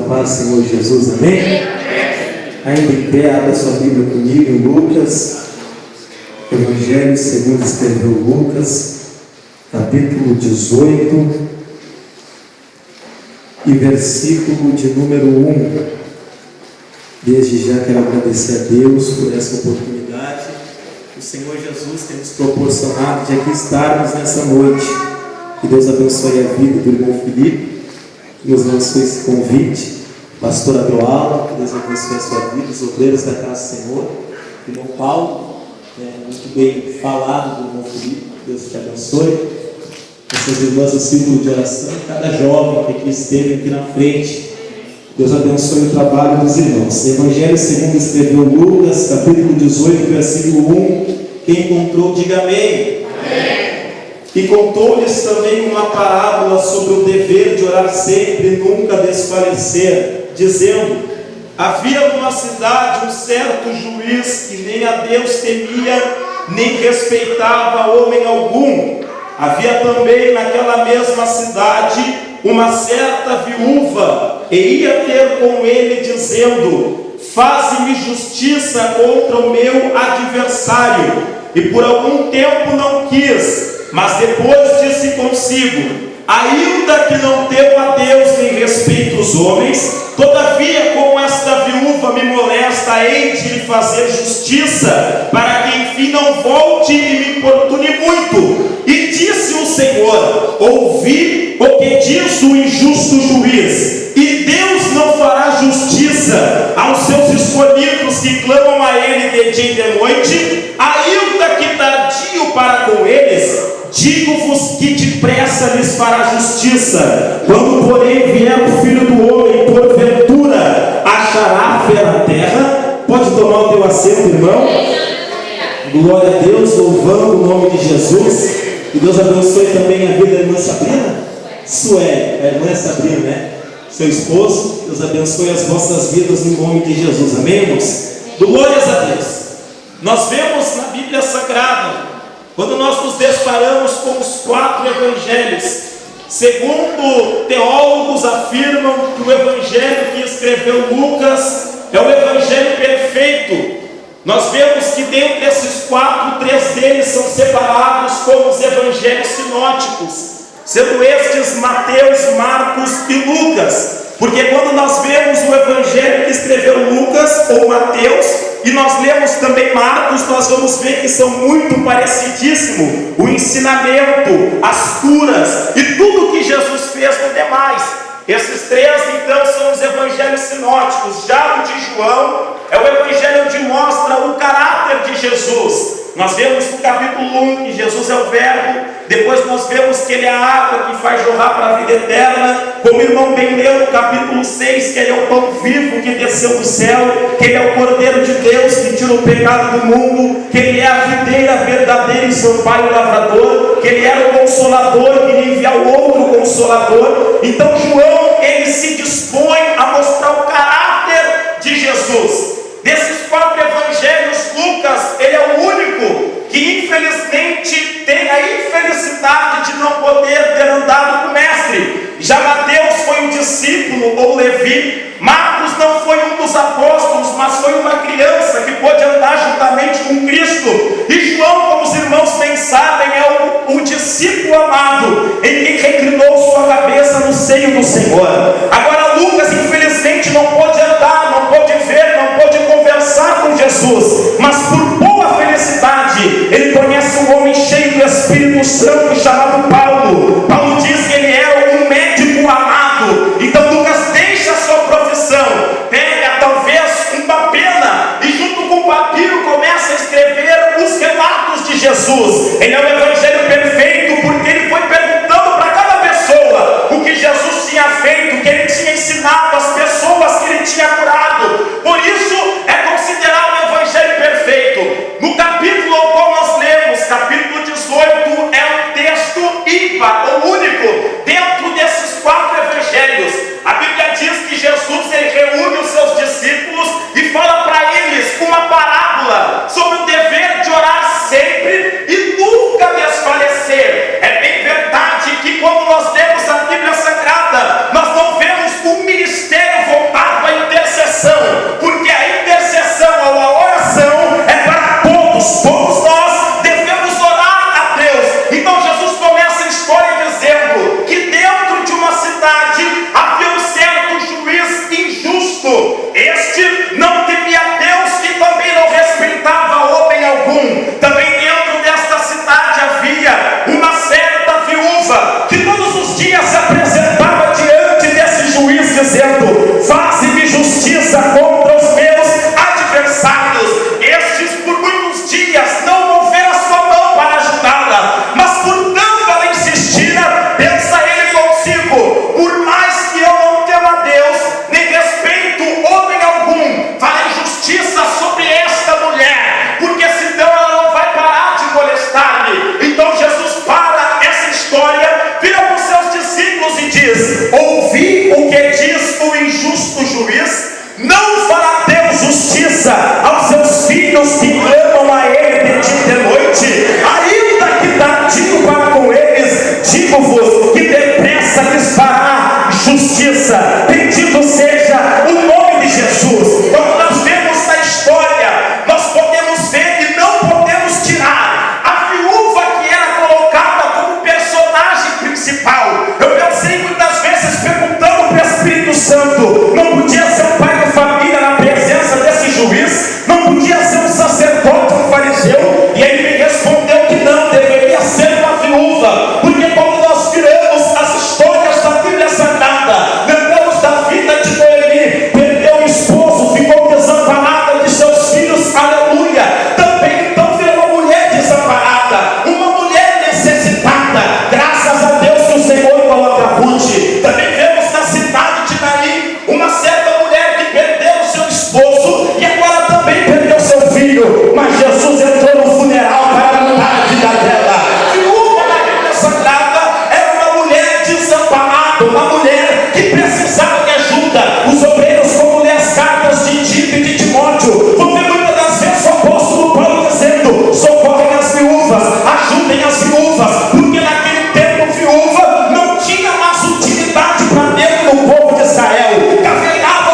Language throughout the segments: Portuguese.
paz, Senhor Jesus, amém? Ainda em pé, abra sua Bíblia comigo em Lucas, Evangelho segundo escreveu Lucas, capítulo 18 e versículo de número 1. Desde já quero agradecer a Deus por essa oportunidade que o Senhor Jesus tem nos proporcionado de aqui estarmos nessa noite. Que Deus abençoe a vida do irmão Felipe, que nos lançou esse convite, pastor Adoala, que Deus abençoe a sua vida, os obreiros da casa do Senhor, irmão Paulo, muito bem falado do irmão Felipe, que Deus te abençoe, essas irmãs do círculo de oração, cada jovem que aqui esteve aqui na frente, Deus abençoe o trabalho dos irmãos. Evangelho segundo escreveu Lucas, capítulo 18, versículo 1, quem encontrou, diga amém. E contou-lhes também uma parábola sobre o dever de orar sempre e nunca desfalecer, dizendo: havia numa cidade um certo juiz que nem a Deus temia, nem respeitava homem algum. Havia também naquela mesma cidade uma certa viúva, e ia ter com ele, dizendo: faze-me justiça contra o meu adversário. E por algum tempo não quis, mas depois disse consigo: ainda que não temo a Deus nem respeito os homens, todavia como esta viúva me molesta, hei de lhe fazer justiça, para que enfim não volte e me importune muito. E disse o Senhor: ouvi o que diz o injusto juiz, e Deus não fará justiça aos seus escolhidos que clamam a Ele de dia e de noite, ainda que tardio para com eles. Digo-vos que depressa lhes fará justiça. Quando porém vier o Filho do Homem, porventura achará fé na terra? Pode tomar o teu assento, irmão. Glória a Deus, louvando o nome de Jesus. Que Deus abençoe também a vida da irmã Sabrina. Isso é, a irmã Sabrina, né? Seu esposo. Deus abençoe as vossas vidas no nome de Jesus. Amém, irmãos? Glórias a Deus. Nós vemos na Bíblia Sagrada, quando nós nos deparamos com os 4 evangelhos, segundo teólogos afirmam que o evangelho que escreveu Lucas é o evangelho perfeito. Nós vemos que dentre esses 4, 3 deles são separados como os evangelhos sinóticos, sendo estes Mateus, Marcos e Lucas. Porque quando nós vemos o evangelho que escreveu Lucas ou Mateus, e nós lemos também Marcos, nós vamos ver que são muito parecidíssimos o ensinamento, as curas e tudo que Jesus fez no demais. Esses 3 então são os evangelhos sinóticos. Já o de João é o evangelho onde mostra o caráter de Jesus. Nós vemos no capítulo 1 que Jesus é o verbo, depois nós vemos que ele é a água que faz jorrar para a vida eterna, como o irmão bem leu no capítulo 6, que ele é o pão vivo que desceu do céu, que ele é o Cordeiro de Deus que tira o pecado do mundo, que ele é a videira verdadeira e seu pai o lavrador, que ele era o consolador, que iria enviar o outro consolador. Então João, ele se dispõe a mostrar o caráter de Jesus. Desses 4 evangelhos, Lucas, ele é o único que infelizmente tem a infelicidade de não poder ter andado com o mestre. Já Mateus foi um discípulo ou Levi, Marcos não foi um dos apóstolos, mas foi uma criança que pôde andar juntamente com Cristo. E João, como os irmãos bem sabem, é o discípulo amado, em quem reclinou sua cabeça no seio do Senhor. Agora Lucas infelizmente não pôde andar, não pôde ver, não pôde conversar com Jesus, mas por boa felicidade ele conhece um homem cheio do Espírito Santo chamado Paulo. Paulo diz que ele era um médico amado. Então Lucas deixa a sua profissão, pega talvez uma pena e junto com o papiro começa a escrever os relatos de Jesus. Ele é o evangelho perfeito porque ele foi perguntando para cada pessoa o que Jesus tinha feito, o que ele tinha ensinado, fortaleza. Bendito seja o nome de Jesus. Quando nós vemos na história, nós podemos ver e não podemos tirar a viúva que era colocada como personagem principal. Eu pensei muitas vezes perguntando para o Espírito Santo: não podia ser um pai de família na presença desse juiz? Não podia ser um sacerdote, um fariseu? E ele me respondeu que não, deveria ser uma viúva, porque quando nós viramos as histórias da Bíblia Sagrada, lembramos da vida de Noemi, perdeu o esposo, ficou desamparada de seus filhos, aleluia. Também então virou uma mulher desamparada, uma mulher necessitada. Graças a Deus que o Senhor coloca a Ruth. Também vemos na cidade de Naim uma certa mulher que perdeu seu esposo e agora também perdeu seu filho, mas Jesus entrou no funeral para mudar a vida dela. Viúva na Bíblia Sagrada era uma mulher desamparada, uma mulher que precisava de ajuda. Os obreiros, como lê as cartas de Tito e de Timóteo, vão ver muitas das vezes o apóstolo Paulo dizendo: socorrem as viúvas, ajudem as viúvas, porque naquele tempo viúva não tinha mais utilidade para dentro do povo de Israel. Carregava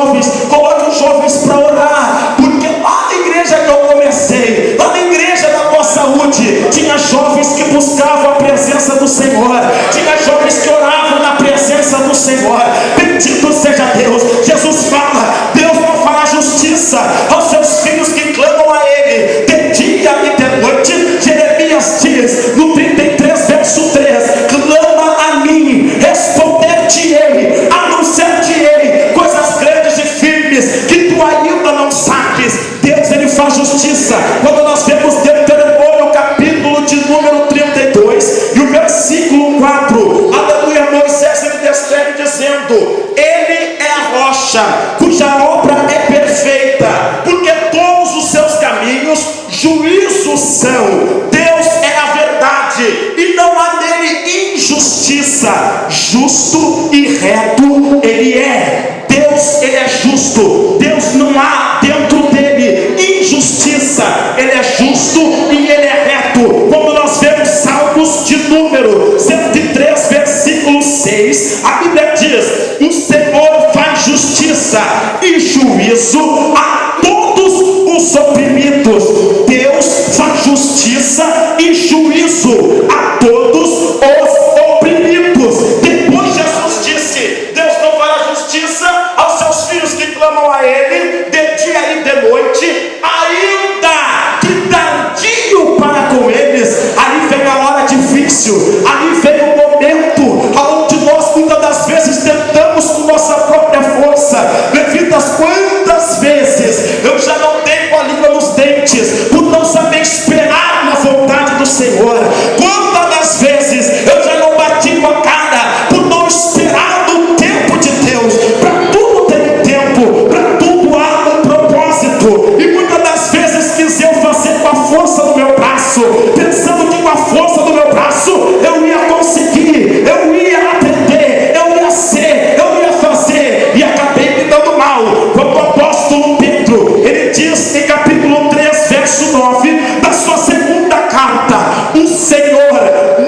jovens, coloque os jovens para orar, porque lá na igreja que eu comecei, lá na igreja da Boa Saúde, tinha jovens que buscavam a presença do Senhor, tinha jovens que oravam na presença do Senhor. Bendito seja Deus. Jesus fala: Deus não fará justiça aos seus filhos que clamam a Ele de dia e de noite. Jeremias diz no 33 verso 3: clama a mim, responder-te-ei, anunciar-te-ei coisas grandes e firmes que tu ainda não sabes. Deus, Ele faz justiça. Quando nós vemos Deuteronômio capítulo de número 32 e o versículo 4, aleluia, Moisés ele descreve dizendo: Ele é a rocha cuja obra é perfeita, porque todos os seus caminhos juízos são. Deus é a verdade e não há nele injustiça. Justo e reto Ele é. Deus, Ele é justo. Deus, não há dentro dele injustiça. Ele é justo e Ele é reto. Como nós vemos Salmos de número 103 versículo 6, a Bíblia diz: o Senhor faz justiça e juízo a todos os oprimidos. Deus faz justiça e juízo a todos os oprimidos. Depois Jesus disse: Deus não fará justiça aos seus filhos que clamam a Ele de dia e de noite, ainda que tardio para com eles. Ali vem a hora difícil, ali vem o momento onde nós muitas das vezes tentamos com nossa própria força. Levitas, quantas vezes eu já não dei com a língua nos dentes por não saber esperar na vontade do Senhor? Quantas das vezes eu já não bati com a cara por não esperar no tempo de Deus? Para tudo tem um tempo, para tudo há um propósito. E muitas das vezes quis eu fazer com a força do meu braço, pensando que com a força do meu braço eu ia conseguir, eu ia aprender, eu ia ser, eu ia fazer, e acabei me dando mal. Quando o apóstolo Pedro, ele diz em capítulo 3 verso 9 da sua segunda carta: o Senhor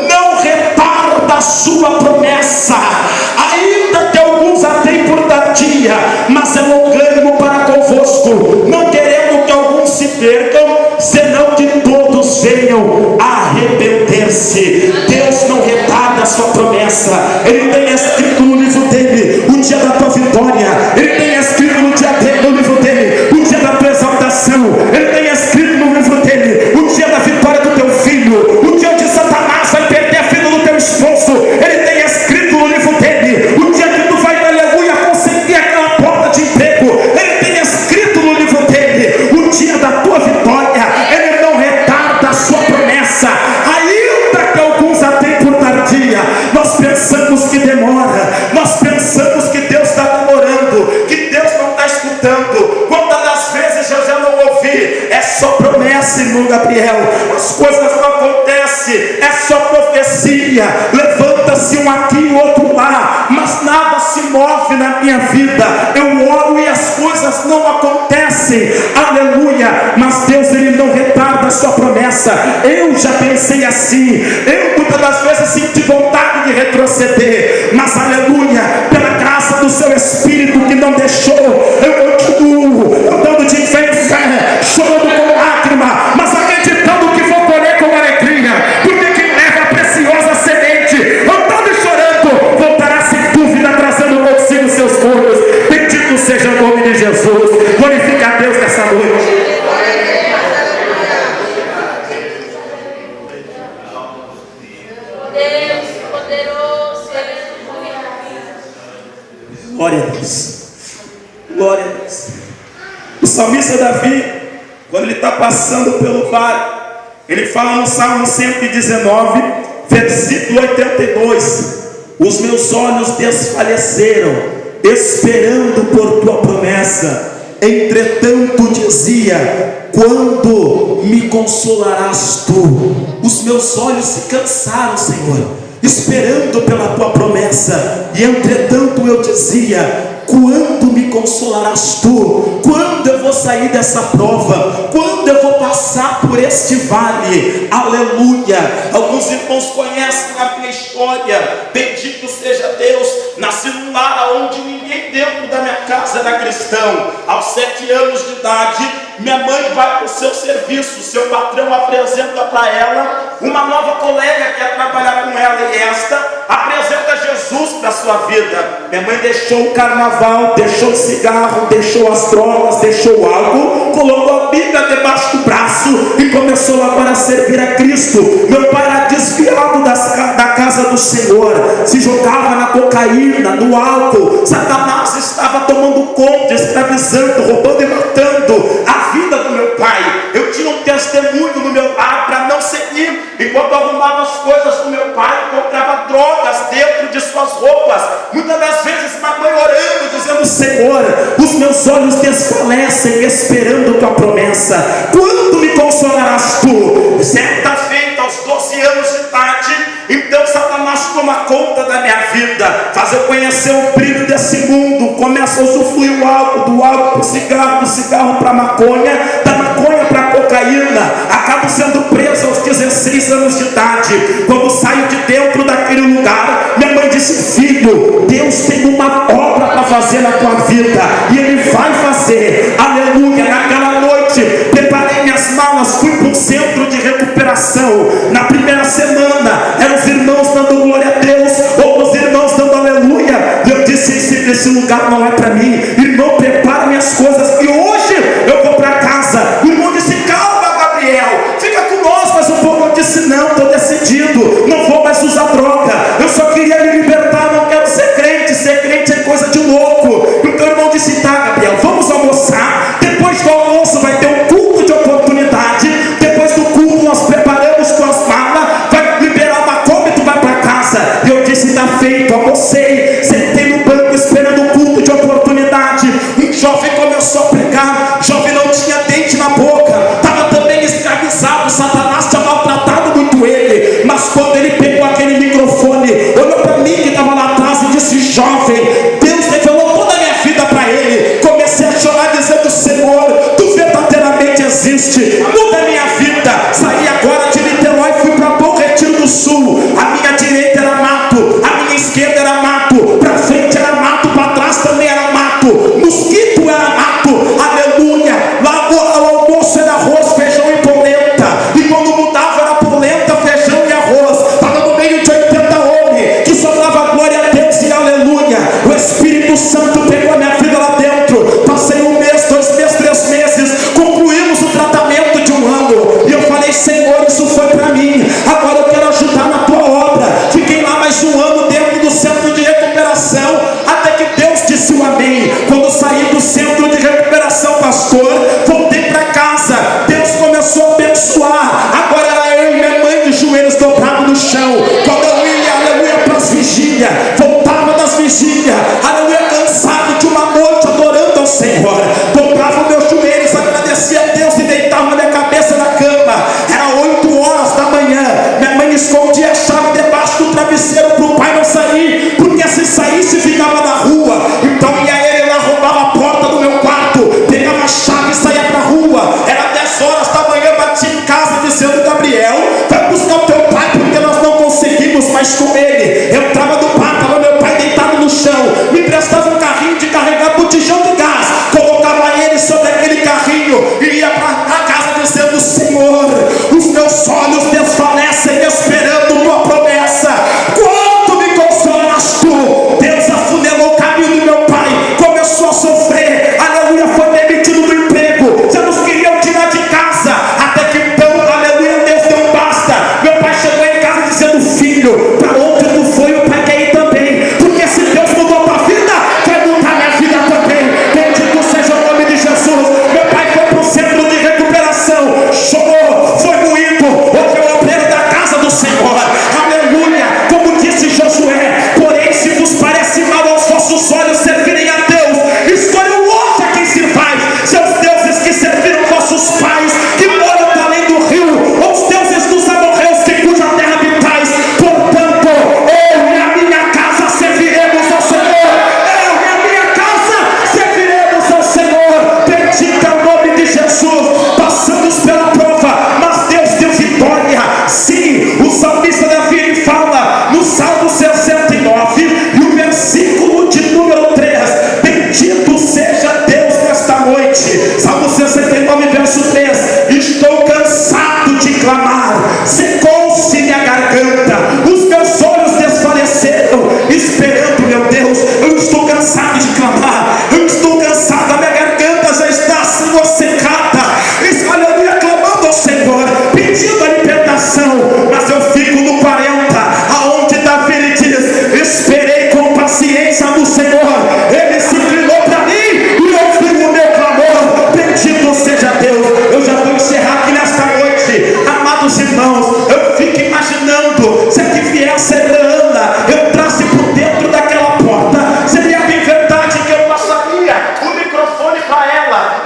não retarda a sua promessa, ainda que alguns a tenham por tardia, mas é longânimo para convosco, não querendo que alguns se percam, senão que todos venham a arrepender-se. Deus não retarda a sua promessa. Ele tem escrito no livro dele o dia da tua vitória. Ele tem escrito no livro dele o dia da tua exaltação. Ele tem escrito no livro dele o dia da vitória do teu filho, o dia onde Satanás vai perder a vida do teu esposo. Ele tem escrito no livro dele o dia que tu vai, aleluia, conseguir aquela porta de emprego. Ele tem escrito no livro dele o dia da tua vitória. Ele não retarda a sua promessa, ainda que alguns a tenham por tardia. Nós pensamos que demora, nós pensamos que Deus está demorando, que Deus não está escutando. Quantas das vezes eu já não ouvi? É só promessa, irmão Gabriel, as coisas não acontecem, é só profecia. Levanta-se um aqui e outro lá, mas nada se move na minha vida. Eu oro e as coisas não acontecem, aleluia. Mas Deus, Ele não retarda a sua promessa. Eu já pensei assim, eu muitas das vezes senti vontade de retroceder, mas aleluia, pela graça do seu Espírito que não deixou, eu continuo andando de fé em fé, chorando com lágrima, mas acreditando que vou colher com alegria, porque quem leva a preciosa semente, andando e chorando, voltará sem dúvida, trazendo consigo seus folhos. Bendito seja o nome de Jesus. Glorifica a Deus nessa noite. Deus poderoso, Glória a Deus. Glória a Deus. O salmista Davi, quando ele está passando pelo vale, ele fala no Salmo 119, versículo 82: os meus olhos desfaleceram, esperando por tua promessa. Entretanto dizia: quando me consolarás tu? Os meus olhos se cansaram, Senhor, esperando pela tua promessa. E entretanto eu dizia: quando me consolarás tu? Quando eu vou sair dessa prova? Quando eu vou passar por este vale? Aleluia. Alguns irmãos conhecem a minha história. Bendito seja Deus. Nasci num lar onde ninguém dentro da minha casa era cristão. Aos 7 anos de idade, minha mãe vai para o seu serviço, seu patrão apresenta para ela uma nova colega que quer trabalhar com ela, e esta apresenta Jesus para a sua vida. Minha mãe deixou o carnaval, deixou o cigarro, deixou as drogas, deixou o álcool, colocou a Bíblia debaixo do braço e começou agora a servir a Cristo. Meu pai era desviado da casa do Senhor, se jogava na cocaína, no álcool. Satanás estava tomando conta, escravizando, roubando e matando a vida do meu pai. Eu tinha um testemunho no meu lar para não seguir. Enquanto eu arrumava as coisas do meu pai, comprava drogas dentro de suas roupas. Muitas das vezes minha mãe orando, dizendo: Senhor, os meus olhos desfalecem esperando tua promessa. Quando me consolarás tu? Certa feita, aos 12 anos de idade, então Satanás toma conta da minha vida, faz eu conhecer o brilho desse mundo, começa a usufruir o álcool, do álcool para o cigarro, do cigarro para a maconha, da maconha para a cocaína. Acabo sendo preso aos 16 anos de idade. Quando saio de dentro daquele lugar, minha mãe disse: filho, Deus tem uma obra para fazer na tua vida, e Ele vai fazer. Aleluia. Naquela noite, preparei minhas malas, fui para um centro de recuperação. Na primeira semana, eram os irmãos dando glória a Deus, outros irmãos dando aleluia. E eu disse: esse lugar não é para mim, irmão, prepara minhas coisas, e hoje eu vou para casa. O irmão disse: calma, Gabriel, fica com nós mais um pouco. Eu disse: não, estou decidido, não vou mais usar droga, eu só queria me libertar, não quero ser crente é coisa de louco. Então o irmão disse: tá, Gabriel, vamos almoçar, depois do almoço vai ter um culto de oportunidade, depois do culto nós preparamos tuas malas, vai liberar uma coma e tu vai para casa. E eu disse: tá feito. Almocei, sentei no banco esperando o culto de oportunidade. Um jovem começou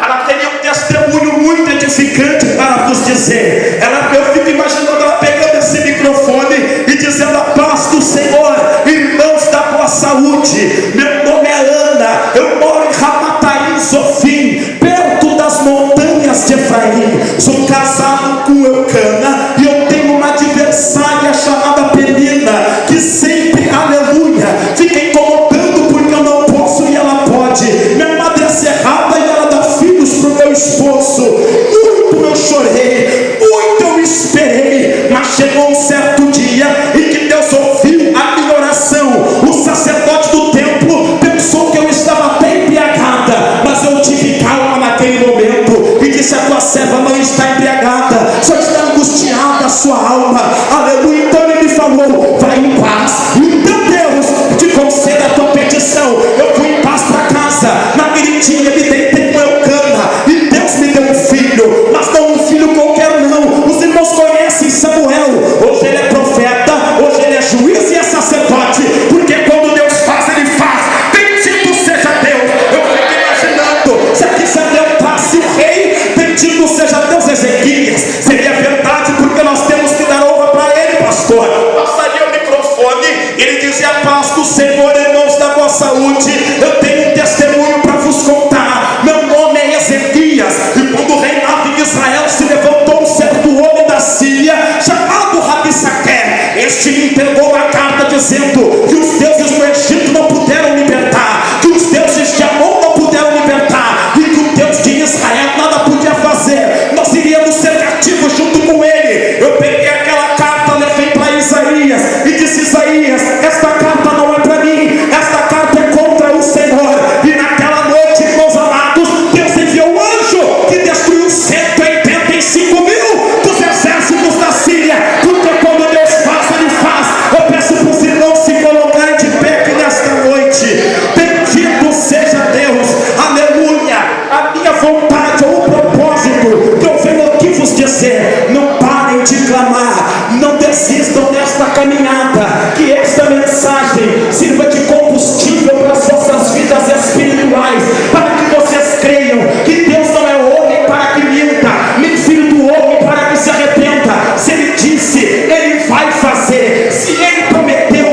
ela teria um testemunho muito edificante para vos dizer. Eu fico imaginando ela pegando esse microfone e dizendo: a paz do Senhor, irmãos da boa saúde, meu nome é Ana, eu moro em Ramataim Zofim, perto das montanhas de Efraim, sou casado com Eucana e eu tenho uma adversária chamada Penina, que sempre, aleluia, fica incomodando porque eu não posso e ela pode. Minha madre é cerrada e ela dá filhos para o meu esposo. Muito eu chorei, muito eu esperei, mas chegou um certo dia em que Deus ouviu a minha oração. O sacerdote do templo pensou que eu estava até embriagada, mas eu tive calma naquele momento e disse: a tua serva não está embriagada, só está angustiada a sua alma, aleluia. Então ele me falou: vai em paz, então Deus te conceda a tua petição. Eu fui em paz para casa. Naquele dia me deitei com Eucana e Deus me deu um filho, mas não um filho qualquer não. Os irmãos conhecem Samuel, hoje ele é profeta, hoje ele é juiz e é sacerdote, porque quando Deus faz, ele faz. Bendito seja Deus. Eu fico imaginando, se aqui se adentrasse o rei, bendito seja Deus, Ezequias, seria verdade, porque nós temos que dar honra para ele, pastor. Passaria o microfone, ele dizia: a paz do Senhor, irmãos da boa saúde, eu tenho um testemunho para vos contar. Meu nome é Ezequias, e quando reinava em Israel, se levantou um certo homem da Síria chamado Rabissaquer. Este me entregou uma carta dizendo que os deuses do Egito não puderam libertar, que os deuses de Amon não puderam libertar, e que o Deus de Israel nada podia fazer. Nós iríamos ser cativos junto com ele. Eu peguei aquela carta, levei para Isaías e disse: Isaías, esta carta não é para mim, esta carta é contra o Senhor. E naquela noite, meus amados, Deus enviou um anjo que destruiu 185 mil dos exércitos da Síria, porque quando Deus faz, ele faz. Eu peço para os irmãos se colocarem de pé aqui nesta noite. Bendito seja Deus, aleluia. A minha vontade ou o propósito que eu venho aqui vos dizer: não parem de clamar, não desistam desta caminhada, que esta mensagem sirva de combustível para as vossas vidas espirituais, para que vocês creiam que Deus não é homem para que minta, nem filho do homem para que se arrependa. Se ele disse, ele vai fazer. Se ele prometeu,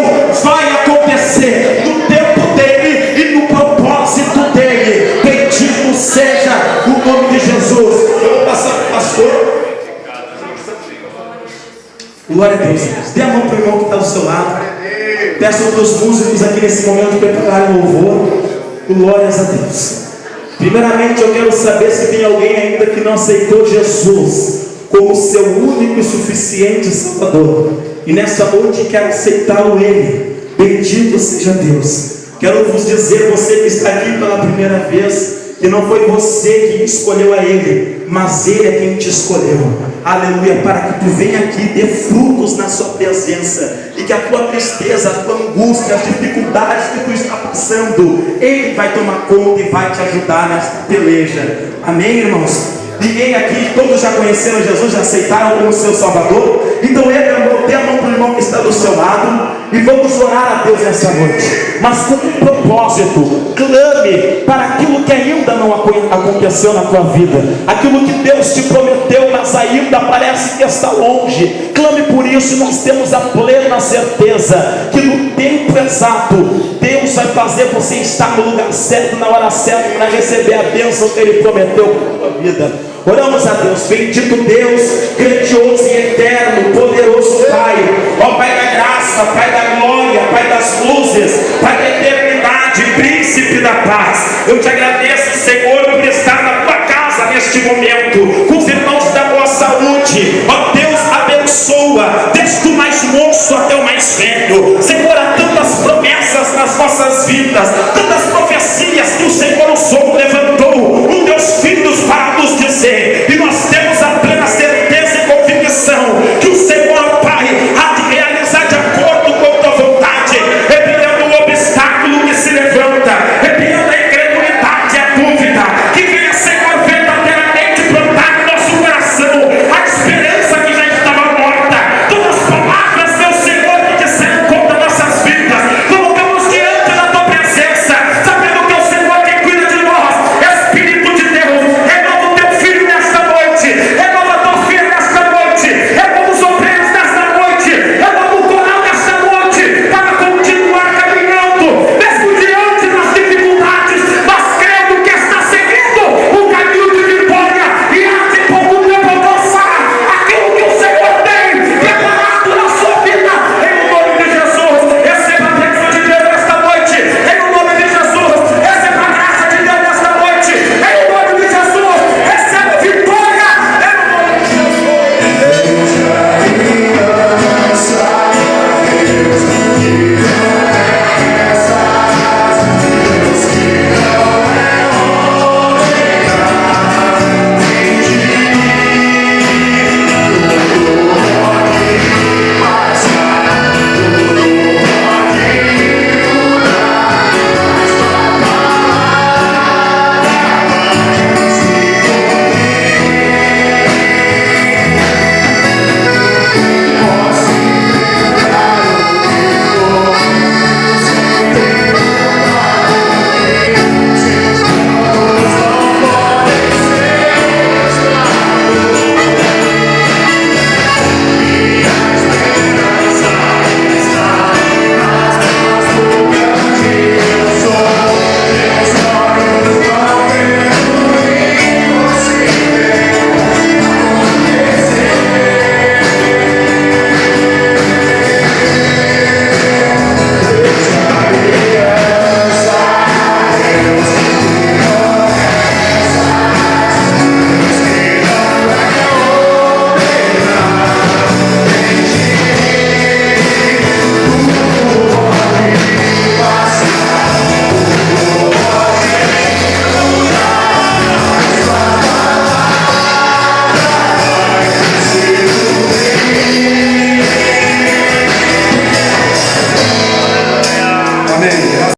vai acontecer no tempo dele e no propósito dele. Bendito seja o nome de Jesus. Eu vou passar para o pastor. Glória a Deus. Dê a mão para o irmão que está do seu lado. Peço para os músicos aqui nesse momento prepararem o louvor. Glórias a Deus. Primeiramente, eu quero saber se tem alguém ainda que não aceitou Jesus como seu único e suficiente Salvador, e nessa noite quer aceitá-lo ele. Bendito seja Deus. Quero vos dizer, você que está aqui pela primeira vez, que não foi você que escolheu a ele, mas ele é quem te escolheu, aleluia, para que tu venha aqui, dê frutos na sua presença, e que a tua tristeza, a tua angústia, as dificuldades que tu está passando, ele vai tomar conta e vai te ajudar nesta peleja. Amém, irmãos? Ninguém aqui, todos já conheceram Jesus, já aceitaram como seu Salvador? Então dê a mão para o irmão que está do seu lado e vamos orar a Deus nessa noite, mas com um propósito. Clame para aquilo que ainda não aconteceu na tua vida, aquilo que Deus te prometeu, mas ainda parece que está longe. Clame por isso, e nós temos a plena certeza que no tempo exato Deus vai fazer você estar no lugar certo, na hora certa, para receber a bênção que ele prometeu para a tua vida. Oramos a Deus. Bendito Deus, grandioso e eterno, poderoso Pai, ó Pai da graça, Pai da glória, Pai das luzes, Pai da eternidade, Príncipe da paz. Eu te agradeço, Senhor, por estar na tua casa neste momento, com os irmãos da boa saúde. Ó Deus, abençoa, desde o mais moço até o mais velho. Senhor, há tantas promessas nas nossas vidas,